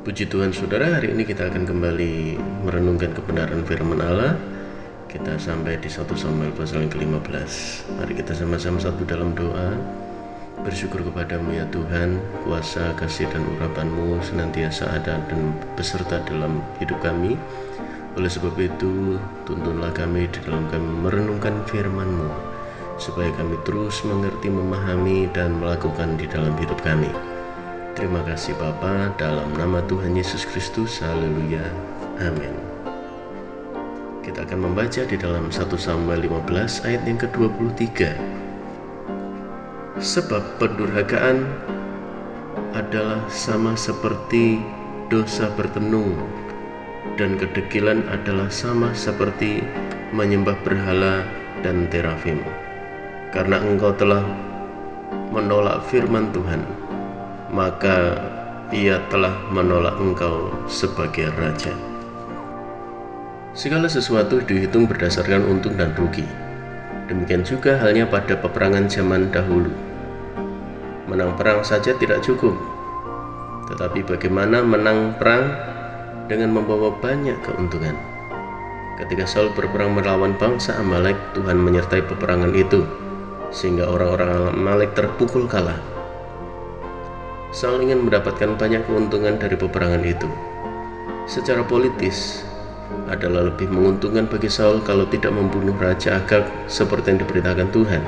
Puji Tuhan saudara, hari ini kita akan kembali merenungkan kebenaran firman Allah. Kita sampai di 1 Samuel pasal yang ke-15. Mari kita sama-sama satu dalam doa. Bersyukur kepadamu ya Tuhan, kuasa, kasih dan urapan-Mu senantiasa ada dan beserta dalam hidup kami. Oleh sebab itu, tuntunlah kami di dalam kami merenungkan firman-Mu, supaya kami terus mengerti, memahami, dan melakukan di dalam hidup kami. Terima kasih Bapa, dalam nama Tuhan Yesus Kristus, haleluya, amin. Kita akan membaca di dalam 1 Samuel 15 ayat yang ke-23. Sebab pendurhakaan adalah sama seperti dosa bertenung, dan kedegilan adalah sama seperti menyembah berhala dan terafim. Karena engkau telah menolak firman Tuhan, maka ia telah menolak engkau sebagai raja. Segala sesuatu dihitung berdasarkan untung dan rugi. Demikian juga halnya pada peperangan zaman dahulu. Menang perang saja tidak cukup, tetapi bagaimana menang perang dengan membawa banyak keuntungan. Ketika Saul berperang melawan bangsa Amalek, Tuhan menyertai peperangan itu, sehingga orang-orang Amalek terpukul kalah. Saul ingin mendapatkan banyak keuntungan dari peperangan itu. Secara politis, adalah lebih menguntungkan bagi Saul kalau tidak membunuh Raja Agag seperti yang diperintahkan Tuhan.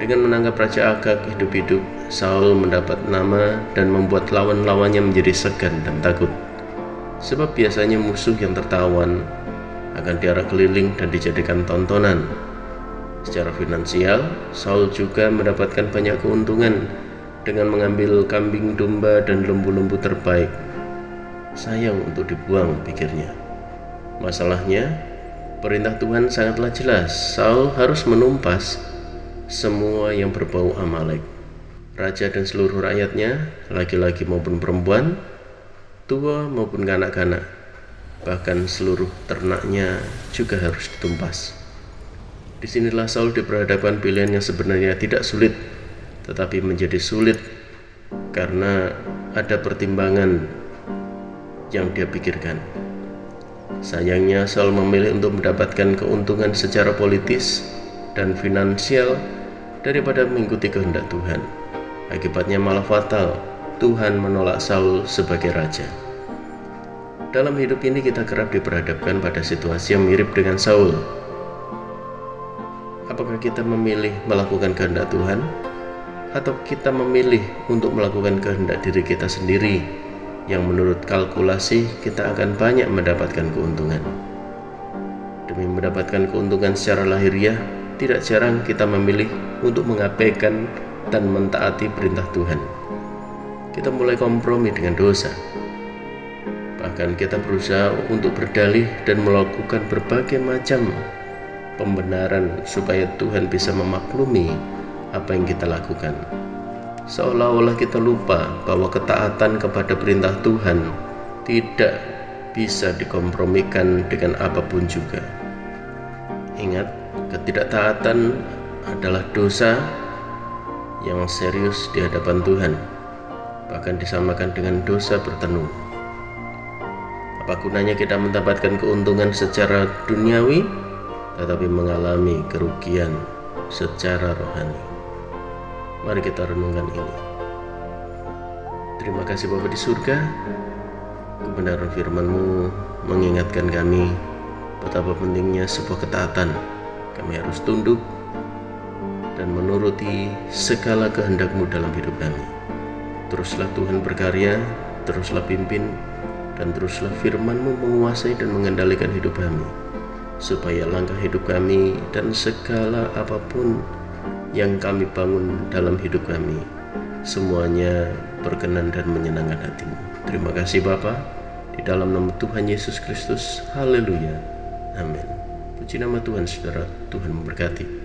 Dengan menangkap Raja Agag hidup-hidup, Saul mendapat nama dan membuat lawan-lawannya menjadi segan dan takut. Sebab biasanya musuh yang tertawan akan diarak keliling dan dijadikan tontonan. Secara finansial, Saul juga mendapatkan banyak keuntungan dengan mengambil kambing domba dan lembu-lembu terbaik. Sayang untuk dibuang, pikirnya. Masalahnya, perintah Tuhan sangatlah jelas. Saul harus menumpas semua yang berbau Amalek. Raja dan seluruh rakyatnya, laki-laki maupun perempuan, tua maupun kanak-kanak, bahkan seluruh ternaknya juga harus ditumpas. Disinilah Saul diperhadapkan pilihan yang sebenarnya tidak sulit, tetapi menjadi sulit karena ada pertimbangan yang dia pikirkan. Sayangnya, Saul memilih untuk mendapatkan keuntungan secara politis dan finansial daripada mengikuti kehendak Tuhan. Akibatnya malah fatal. Tuhan menolak Saul sebagai raja. Dalam hidup ini kita kerap diperhadapkan pada situasi yang mirip dengan Saul. Apakah kita memilih melakukan kehendak Tuhan, atau kita memilih untuk melakukan kehendak diri kita sendiri yang menurut kalkulasi kita akan banyak mendapatkan keuntungan? Demi mendapatkan keuntungan secara lahiriah, tidak jarang kita memilih untuk mengabaikan dan mentaati perintah Tuhan. Kita mulai kompromi dengan dosa. Bahkan kita berusaha untuk berdalih dan melakukan berbagai macam pembenaran supaya Tuhan bisa memaklumi apa yang kita lakukan. Seolah-olah kita lupa bahwa ketaatan kepada perintah Tuhan tidak bisa dikompromikan dengan apapun juga. Ingat, ketidaktaatan adalah dosa yang serius di hadapan Tuhan, bahkan disamakan dengan dosa bertenung. Apa gunanya kita mendapatkan keuntungan secara duniawi, tetapi mengalami kerugian secara rohani? Mari kita renungkan ini. Terima kasih Bapa di surga, kebenaran firman-Mu mengingatkan kami betapa pentingnya sebuah ketaatan. Kami harus tunduk dan menuruti segala kehendak-Mu dalam hidup kami. Teruslah Tuhan berkarya, teruslah pimpin, dan teruslah firman-Mu menguasai dan mengendalikan hidup kami, supaya langkah hidup kami dan segala apapun yang kami bangun dalam hidup kami, semuanya berkenan dan menyenangkan hati-Mu. Terima kasih Bapa, di dalam nama Tuhan Yesus Kristus, haleluya, amin. Puji nama Tuhan saudara, Tuhan memberkati.